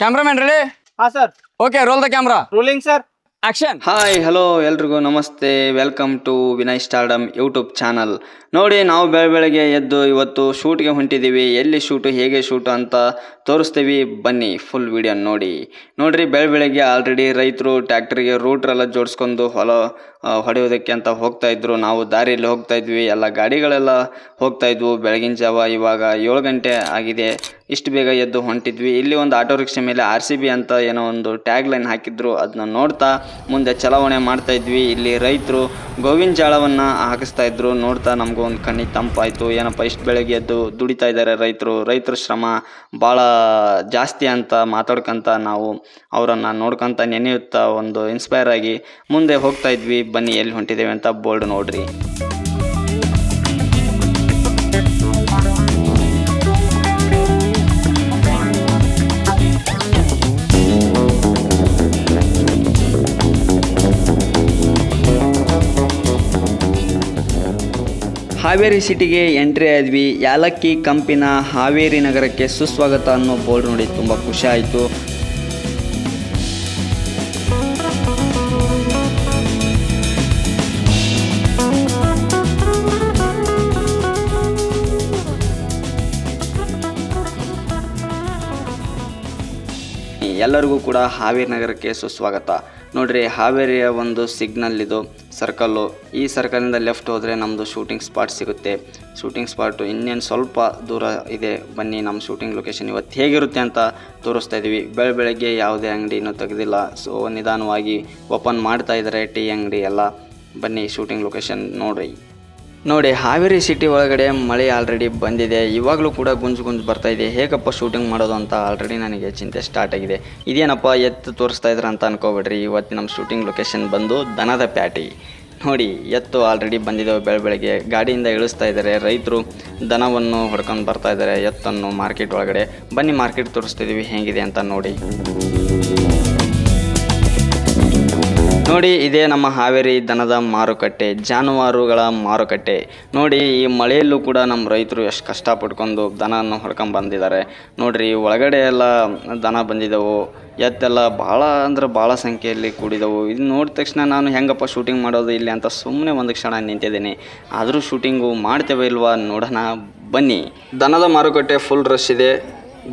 Cameraman ready? ಹಾ sir. Okay, roll the camera. Rolling sir. Action. Hi hello ಎಲ್ರಿಗೂ ನಮಸ್ತೆ, welcome to Vinay stardom YouTube channel. ನೋಡಿ, ನಾವು ಬೆಳಗ್ಗೆ ಎದ್ದು ಇವತ್ತು ಶೂಟ್ಗೆ ಹೊಂಟಿದ್ದೀವಿ. ಎಲ್ಲಿ ಶೂಟು, ಹೇಗೆ ಶೂಟು ಅಂತ ತೋರಿಸ್ತೀವಿ, ಬನ್ನಿ ಫುಲ್ ವಿಡಿಯೋ ನೋಡ್ರಿ. ಬೆಳಗ್ಗೆ ಆಲ್ರೆಡಿ ರೈತರು ಟ್ಯಾಕ್ಟರ್ಗೆ ರೂಟ್ರೆಲ್ಲ ಜೋಡಿಸ್ಕೊಂಡು ಹೊಡೆಯೋದಕ್ಕೆ ಅಂತ ಹೋಗ್ತಾ ಇದ್ರು. ನಾವು ದಾರಿಯಲ್ಲಿ ಹೋಗ್ತಾ ಇದ್ವಿ, ಎಲ್ಲ ಗಾಡಿಗಳೆಲ್ಲ ಹೋಗ್ತಾ ಇದ್ವು. ಬೆಳಗಿನ ಜಾವ ಇವಾಗ 7 ಗಂಟೆ ಆಗಿದೆ. ಇಷ್ಟು ಬೇಗ ಎದ್ದು ಹೊಂಟಿದ್ವಿ. ಇಲ್ಲಿ ಒಂದು ಆಟೋ ರಿಕ್ಷಾ ಮೇಲೆ RCB ಅಂತ ಏನೋ ಒಂದು ಟ್ಯಾಗ್ ಲೈನ್ ಹಾಕಿದ್ರು, ಅದನ್ನ ನೋಡ್ತಾ ಮುಂದೆ ಚಲಾವಣೆ ಮಾಡ್ತಾ ಇದ್ವಿ. ಇಲ್ಲಿ ರೈತರು ಗೋವಿನ ಜಾಳವನ್ನು ಹಾಕಿಸ್ತಾ ಇದ್ರು. ನೋಡ್ತಾ ನಮಗೂ ಒಂದು ಕಣ್ಣಿಗೆ ತಂಪಾಯಿತು. ಏನಪ್ಪ ಇಷ್ಟು ಬೆಳಗ್ಗೆ ಎದ್ದು ದುಡಿತಾ ಇದ್ದಾರೆ ರೈತರ ಶ್ರಮ ಭಾಳ ಜಾಸ್ತಿ ಅಂತ ಮಾತಾಡ್ಕೊಂತ ನಾವು ಅವರನ್ನು ನೋಡ್ಕೊತ ನೆನೆಯುತ್ತಾ ಒಂದು ಇನ್ಸ್ಪೈರ್ ಆಗಿ ಮುಂದೆ ಹೋಗ್ತಾ ಇದ್ವಿ. ಬನ್ನಿ ಎಲ್ಲಿ ಹೊಂಟಿದ್ದೇವೆ ಅಂತ ಬೋರ್ಡ್ ನೋಡ್ರಿ. ಹಾವೇರಿ ಸಿಟಿಗೆ ಎಂಟ್ರಿ ಆದ್ವಿ. ಯಾಲಕ್ಕಿ ಕಂಪಿನ ಹಾವೇರಿ ನಗರಕ್ಕೆ ಸುಸ್ವಾಗತ ಅನ್ನೋ ಬೋರ್ಡ್ ನೋಡಿ ತುಂಬ ಖುಷಿ ಆಯಿತು. ಎಲ್ಲರಿಗೂ ಕೂಡ ಹಾವೇರಿ ನಗರಕ್ಕೆ ಸುಸ್ವಾಗತ. ನೋಡ್ರಿ, ಹಾವೇರಿಯ ಒಂದು ಸಿಗ್ನಲ್ ಇದು ಸರ್ಕಲ್ಲು. ಈ ಸರ್ಕಲಿಂದ ಲೆಫ್ಟ್ ಹೋದರೆ ನಮ್ಮದು ಶೂಟಿಂಗ್ ಸ್ಪಾಟ್ ಸಿಗುತ್ತೆ. ಶೂಟಿಂಗ್ ಸ್ಪಾಟು ಇನ್ನೇನು ಸ್ವಲ್ಪ ದೂರ ಇದೆ. ಬನ್ನಿ, ನಮ್ಮ ಶೂಟಿಂಗ್ ಲೊಕೇಶನ್ ಇವತ್ತು ಹೇಗಿರುತ್ತೆ ಅಂತ ತೋರಿಸ್ತಾ ಇದ್ದೀವಿ. ಬೆಳಗ್ಗೆ ಯಾವುದೇ ಅಂಗಡಿನೂ ತೆಗೆದಿಲ್ಲ, ಸೊ ನಿಧಾನವಾಗಿ ಓಪನ್ ಮಾಡ್ತಾ ಇದ್ದಾರೆ ಟೀ ಅಂಗಡಿ ಎಲ್ಲ. ಬನ್ನಿ ಶೂಟಿಂಗ್ ಲೊಕೇಶನ್ ನೋಡಿ. ಹಾವೇರಿ ಸಿಟಿ ಒಳಗಡೆ ಮಳೆ ಆಲ್ರೆಡಿ ಬಂದಿದೆ. ಇವಾಗಲೂ ಕೂಡ ಗುಂಜು ಬರ್ತಾ ಇದೆ. ಹೇಗಪ್ಪ ಶೂಟಿಂಗ್ ಮಾಡೋದು ಅಂತ ಆಲ್ರೆಡಿ ನನಗೆ ಚಿಂತೆ ಸ್ಟಾರ್ಟ್ ಆಗಿದೆ. ಇದೇನಪ್ಪ ಎತ್ತು ತೋರಿಸ್ತಾ ಇದ್ರ ಅಂತ ಅನ್ಕೋಬೇಡ್ರಿ. ಇವತ್ತು ನಮ್ಮ ಶೂಟಿಂಗ್ ಲೊಕೇಶನ್ ಬಂದು ದನದ ಪ್ಯಾಟಿ. ನೋಡಿ, ಎತ್ತು ಆಲ್ರೆಡಿ ಬಂದಿದ್ದಾವೆ. ಬೆಳಗ್ಗೆ ಗಾಡಿಯಿಂದ ಇಳಿಸ್ತಾ ಇದ್ದಾರೆ ರೈತರು. ದನವನ್ನು ಹೊಡ್ಕೊಂಡು ಬರ್ತಾ ಇದ್ದಾರೆ ಎತ್ತನ್ನು ಮಾರ್ಕೆಟ್ ಒಳಗಡೆ. ಬನ್ನಿ ಮಾರ್ಕೆಟ್ ತೋರಿಸ್ತಿದ್ದೀವಿ ಹೇಗಿದೆ ಅಂತ ನೋಡಿ. ಇದೇ ನಮ್ಮ ಹಾವೇರಿ ದನದ ಮಾರುಕಟ್ಟೆ, ಜಾನುವಾರುಗಳ ಮಾರುಕಟ್ಟೆ. ನೋಡಿ, ಈ ಮಳೆಯಲ್ಲೂ ಕೂಡ ನಮ್ಮ ರೈತರು ಎಷ್ಟು ಕಷ್ಟಪಟ್ಕೊಂಡು ದನವನ್ನು ಹೊಡ್ಕೊಂಡು ಬಂದಿದ್ದಾರೆ. ನೋಡ್ರಿ, ಒಳಗಡೆ ಎಲ್ಲ ದನ ಬಂದಿದ್ದವು. ಎತ್ತೆಲ್ಲ ಭಾಳ ಸಂಖ್ಯೆಯಲ್ಲಿ ಕೂಡಿದವು. ಇದು ನೋಡಿದ ತಕ್ಷಣ ನಾನು ಹೆಂಗಪ್ಪ ಶೂಟಿಂಗ್ ಮಾಡೋದು ಇಲ್ಲಿ ಅಂತ ಸುಮ್ಮನೆ ಒಂದು ಕ್ಷಣ ನಿಂತಿದ್ದೀನಿ. ಆದರೂ ಶೂಟಿಂಗು ಮಾಡ್ತೇವೆ ಇಲ್ವಾ ನೋಡೋಣ ಬನ್ನಿ. ದನದ ಮಾರುಕಟ್ಟೆ ಫುಲ್ ರಶ್ ಇದೆ.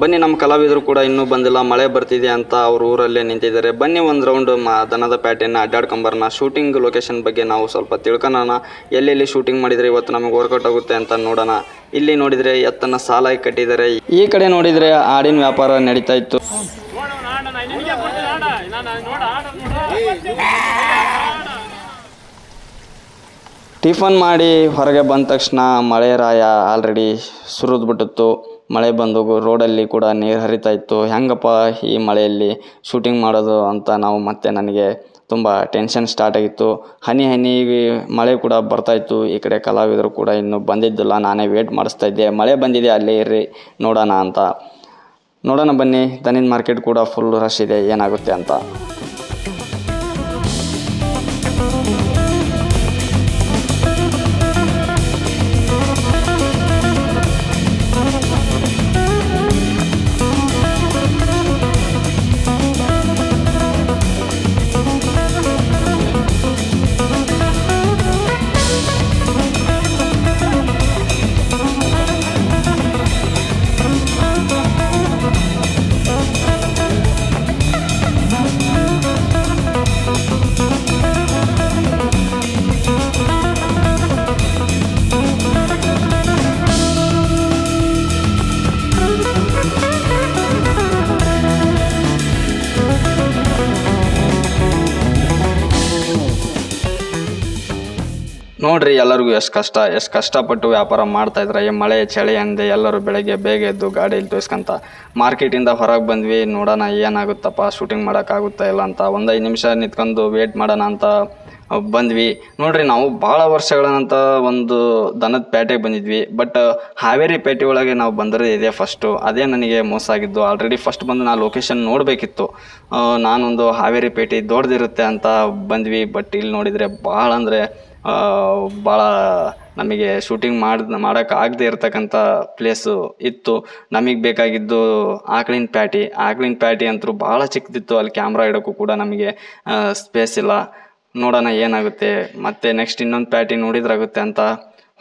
ಬನ್ನಿ, ನಮ್ಮ ಕಲಾವಿದರು ಕೂಡ ಇನ್ನೂ ಬಂದಿಲ್ಲ, ಮಳೆ ಬರ್ತಿದೆ ಅಂತ ಅವ್ರ ಊರಲ್ಲೇ ನಿಂತಿದ್ದಾರೆ. ಬನ್ನಿ ಒಂದು ರೌಂಡ್ ದನದ ಪ್ಯಾಟೆಯನ್ನು ಅಡ್ಡಾಡ್ಕೊಂಬರೋಣ. ಶೂಟಿಂಗ್ ಲೊಕೇಶನ್ ಬಗ್ಗೆ ನಾವು ಸ್ವಲ್ಪ ತಿಳ್ಕೊಳ್ಳೋಣ. ಎಲ್ಲೆಲ್ಲಿ ಶೂಟಿಂಗ್ ಮಾಡಿದರೆ ಇವತ್ತು ನಮಗೆ ವರ್ಕೌಟ್ ಆಗುತ್ತೆ ಅಂತ ನೋಡೋಣ. ಇಲ್ಲಿ ನೋಡಿದರೆ ಎತ್ತನ್ನು ಸಾಲಾಗಿ ಕಟ್ಟಿದ್ದಾರೆ. ಈ ಕಡೆ ನೋಡಿದರೆ ಆಡಿನ ವ್ಯಾಪಾರ ನಡೀತಾ ಇತ್ತು. ಟಿಫನ್ ಮಾಡಿ ಹೊರಗೆ ಬಂದ ತಕ್ಷಣ ಮಳೆ ರಾಯ ಆಲ್ರೆಡಿ ಸುರಿದ್ಬಿಟ್ಟಿತ್ತು. ಮಳೆ ಬಂದು ರೋಡಲ್ಲಿ ಕೂಡ ನೀರು ಹರಿತಾ ಇತ್ತು. ಹೆಂಗಪ್ಪ ಈ ಮಳೆಯಲ್ಲಿ ಶೂಟಿಂಗ್ ಮಾಡೋದು ಅಂತ ನನಗೆ ತುಂಬ ಟೆನ್ಷನ್ ಸ್ಟಾರ್ಟ್ ಆಗಿತ್ತು. ಹನಿ ಮಳೆ ಕೂಡ ಬರ್ತಾಯಿತ್ತು. ಈ ಕಡೆ ಕಲಾವಿದರು ಕೂಡ ಇನ್ನೂ ಬಂದಿದ್ದಿಲ್ಲ. ನಾನೇ ವೇಟ್ ಮಾಡಿಸ್ತಾ ಇದ್ದೆ. ಮಳೆ ಬಂದಿದೆ, ಅಲ್ಲೇ ಇರ್ರಿ ನೋಡೋಣ ಬನ್ನಿ. ದನಿನ ಮಾರ್ಕೆಟ್ ಕೂಡ ಫುಲ್ ರಶ್ ಇದೆ, ಏನಾಗುತ್ತೆ ಅಂತ. ನೋಡ್ರಿ, ಎಲ್ಲರಿಗೂ ಎಷ್ಟು ಕಷ್ಟಪಟ್ಟು ವ್ಯಾಪಾರ ಮಾಡ್ತಾಯಿದ್ರೆ. ಈ ಮಳೆ ಚಳಿ ಅಂದೆ ಎಲ್ಲರೂ ಬೆಳಗ್ಗೆ ಬೇಗ ಎದ್ದು ಗಾಡಿಯಲ್ಲಿ ತೋರಿಸ್ಕೊಂತ ಮಾರ್ಕೆಟಿಂದ ಹೊರಗೆ ಬಂದ್ವಿ. ನೋಡೋಣ ಏನಾಗುತ್ತಪ್ಪ, ಶೂಟಿಂಗ್ ಮಾಡೋಕ್ಕಾಗುತ್ತಾ ಇಲ್ಲ ಅಂತ. ಒಂದು 5 ನಿಮಿಷ ನಿಂತ್ಕೊಂಡು ವೇಟ್ ಮಾಡೋಣ ಅಂತ ಬಂದ್ವಿ ನೋಡ್ರಿ. ನಾವು ಭಾಳ ವರ್ಷಗಳ ನಂತರ ಒಂದು ದನದ ಪೇಟೆಗೆ ಬಂದಿದ್ವಿ. ಬಟ್ ಹಾವೇರಿ ಪೇಟೆ ಒಳಗೆ ನಾವು ಬಂದರೆ ಇದೆ ಫಸ್ಟು. ಅದೇ ನನಗೆ ಮೋಸ ಆಗಿದ್ದು. ಆಲ್ರೆಡಿ ಫಸ್ಟ್ ಬಂದು ನಾನು ಲೊಕೇಶನ್ ನೋಡಬೇಕಿತ್ತು. ನಾನೊಂದು ಹಾವೇರಿ ಪೇಟೆ ದೊಡ್ಡದಿರುತ್ತೆ ಅಂತ ಬಂದ್ವಿ. ಬಟ್ ಇಲ್ಲಿ ನೋಡಿದರೆ ಭಾಳ ಅಂದರೆ ಭಾಳ ನಮಗೆ ಶೂಟಿಂಗ್ ಮಾಡೋಕೆ ಆಗದೆ ಇರತಕ್ಕಂಥ ಪ್ಲೇಸು ಇತ್ತು. ನಮಗೆ ಬೇಕಾಗಿದ್ದು ಆಕಳಿನ ಪ್ಯಾಟಿ ಅಂತೂ ಭಾಳ ಚಿಕ್ಕದಿತ್ತು. ಅಲ್ಲಿ ಕ್ಯಾಮ್ರಾ ಇಡೋಕ್ಕೂ ಕೂಡ ನಮಗೆ ಸ್ಪೇಸ್ ಇಲ್ಲ. ನೋಡೋಣ ಏನಾಗುತ್ತೆ, ಮತ್ತೆ ನೆಕ್ಸ್ಟ್ ಇನ್ನೊಂದು ಪ್ಯಾಟಿ ನೋಡಿದ್ರಾಗುತ್ತೆ ಅಂತ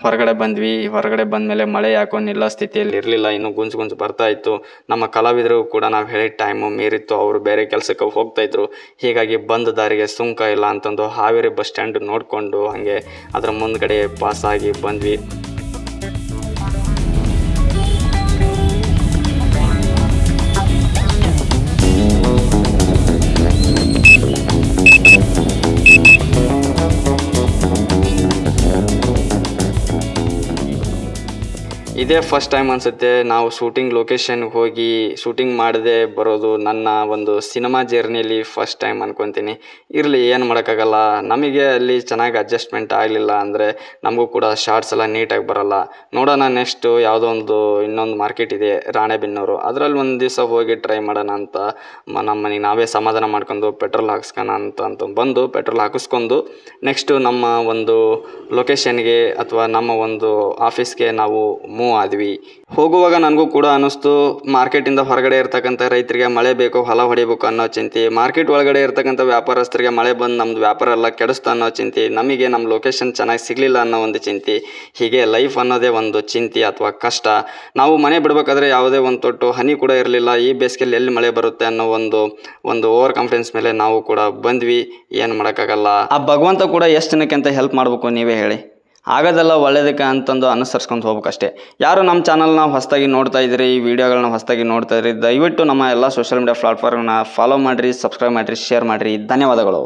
ಹೊರಗಡೆ ಬಂದ್ವಿ. ಹೊರಗಡೆ ಬಂದಮೇಲೆ ಮಳೆ ಯಾಕೋ ನಿಲ್ಲೋ ಸ್ಥಿತಿಯಲ್ಲಿ ಇರಲಿಲ್ಲ. ಇನ್ನೂ ಗುಂಜು ಬರ್ತಾ ಇತ್ತು. ನಮ್ಮ ಕಲಾವಿದರು ಕೂಡ ನಾವು ಹೇಳಿದ ಟೈಮು ಮೀರಿತ್ತು. ಅವರು ಬೇರೆ ಕೆಲಸಕ್ಕೆ ಹೋಗ್ತಾಯಿದ್ರು. ಹೀಗಾಗಿ ಬಂದ ದಾರಿಗೆ ಸುಂಕ ಇಲ್ಲ ಅಂತಂದು ಹಾವೇರಿ ಬಸ್ ಸ್ಟ್ಯಾಂಡ್ ನೋಡಿಕೊಂಡು ಹಾಗೆ ಅದರ ಮುಂದ್ಗಡೆ ಪಾಸಾಗಿ ಬಂದ್ವಿ. ಇದೇ ಫಸ್ಟ್ ಟೈಮ್ ಅನಿಸುತ್ತೆ ನಾವು ಶೂಟಿಂಗ್ ಲೊಕೇಶನ್ಗೆ ಹೋಗಿ ಶೂಟಿಂಗ್ ಮಾಡದೆ ಬರೋದು. ನನ್ನ ಒಂದು ಸಿನಿಮಾ ಜರ್ನಿಯಲ್ಲಿ ಫಸ್ಟ್ ಟೈಮ್ ಅನ್ಕೊತೀನಿ. ಇರಲಿ, ಏನು ಮಾಡೋಕ್ಕಾಗಲ್ಲ. ನಮಗೆ ಅಲ್ಲಿ ಚೆನ್ನಾಗಿ ಅಡ್ಜಸ್ಟ್ಮೆಂಟ್ ಆಗಲಿಲ್ಲ ಅಂದರೆ ನಮಗೂ ಕೂಡ ಶಾರ್ಟ್ಸ್ ಎಲ್ಲ ನೀಟಾಗಿ ಬರೋಲ್ಲ. ನೋಡೋಣ, ನೆಕ್ಸ್ಟು ಯಾವುದೋ ಇನ್ನೊಂದು ಮಾರ್ಕೆಟ್ ಇದೆ ರಾಣೆಬೆನ್ನೂರು, ಅದರಲ್ಲಿ ಒಂದು ದಿವಸ ಹೋಗಿ ಟ್ರೈ ಮಾಡೋಣ ಅಂತ ನಮ್ಮ ಮನೆಗೆ ನಾವೇ ಸಮಾಧಾನ ಮಾಡ್ಕೊಂಡು ಪೆಟ್ರೋಲ್ ಹಾಕ್ಸ್ಕೋಣ ಅಂತ ಬಂದು ಪೆಟ್ರೋಲ್ ಹಾಕಿಸ್ಕೊಂಡು ನೆಕ್ಸ್ಟು ನಮ್ಮ ಒಂದು ಲೊಕೇಶನ್ಗೆ ಅಥವಾ ನಮ್ಮ ಒಂದು ಆಫೀಸ್ಗೆ ನಾವು ಮೂವ್ ಆದ್ವಿ. ಹೋಗುವಾಗ ನನಗೂ ಕೂಡ ಅನ್ನಿಸ್ತು, ಮಾರ್ಕೆಟಿಂದ ಹೊರಗಡೆ ಇರ್ತಕ್ಕಂಥ ರೈತರಿಗೆ ಮಳೆ ಬೇಕು, ಹೊಲ ಹೊಡಿಬೇಕು ಅನ್ನೋ ಚಿಂತೆ, ಮಾರ್ಕೆಟ್ ಒಳಗಡೆ ಇರ್ತಕ್ಕಂಥ ವ್ಯಾಪಾರಸ್ಥರಿಗೆ ಮಳೆ ಬಂದು ನಮ್ಮದು ವ್ಯಾಪಾರ ಎಲ್ಲ ಕೆಡಿಸ್ತಾ ಅನ್ನೋ ಚಿಂತೆ, ನಮಗೆ ನಮ್ಮ ಲೊಕೇಶನ್ ಚೆನ್ನಾಗಿ ಸಿಗಲಿಲ್ಲ ಅನ್ನೋ ಒಂದು ಚಿಂತೆ. ಹೀಗೆ ಲೈಫ್ ಅನ್ನೋದೇ ಒಂದು ಚಿಂತೆ ಅಥವಾ ಕಷ್ಟ. ನಾವು ಮನೆ ಬಿಡಬೇಕಾದ್ರೆ ಯಾವುದೇ ಒಂದು ತೊಟ್ಟು ಹನಿ ಕೂಡ ಇರಲಿಲ್ಲ. ಈ ಬೇಸಿಗೆಯಲ್ಲಿ ಎಲ್ಲಿ ಮಳೆ ಬರುತ್ತೆ ಅನ್ನೋ ಒಂದು ಓವರ್ ಕಾನ್ಫಿಡೆನ್ಸ್ ಮೇಲೆ ನಾವು ಕೂಡ ಬಂದ್ವಿ. ಏನು ಮಾಡೋಕ್ಕಾಗಲ್ಲ. ಆ ಭಗವಂತ ಕೂಡ ಎಷ್ಟು ಜನಕ್ಕೆ ಅಂತ ಹೆಲ್ಪ್ ಮಾಡಬೇಕು, ನೀವೇ ಹೇಳಿ. ಆಗೋದೆಲ್ಲ ಒಳ್ಳೇದಕ್ಕೆ ಅಂತಂದು ಅನುಸರಿಸ್ಕೊಂಡು ಹೋಗ್ಬೇಕಷ್ಟೇ. ಯಾರು ನಮ್ಮ ಚಾನಲ್ನ ಹೊಸದಾಗಿ ನೋಡ್ತಾ ಇದ್ದೀರಿ, ಈ ವಿಡಿಯೋಗಳನ್ನ ಹೊಸದಾಗಿ ನೋಡ್ತಾ ಇದ್ದೀರಿ, ದಯವಿಟ್ಟು ನಮ್ಮ ಎಲ್ಲ ಸೋಷಿಯಲ್ ಮೀಡಿಯಾ ಪ್ಲಾಟ್ಫಾರ್ಮ್ನ ಫಾಲೋ ಮಾಡಿರಿ, ಸಬ್ಸ್ಕ್ರೈಬ್ ಮಾಡಿರಿ, ಶೇರ್ ಮಾಡಿರಿ. ಧನ್ಯವಾದಗಳು.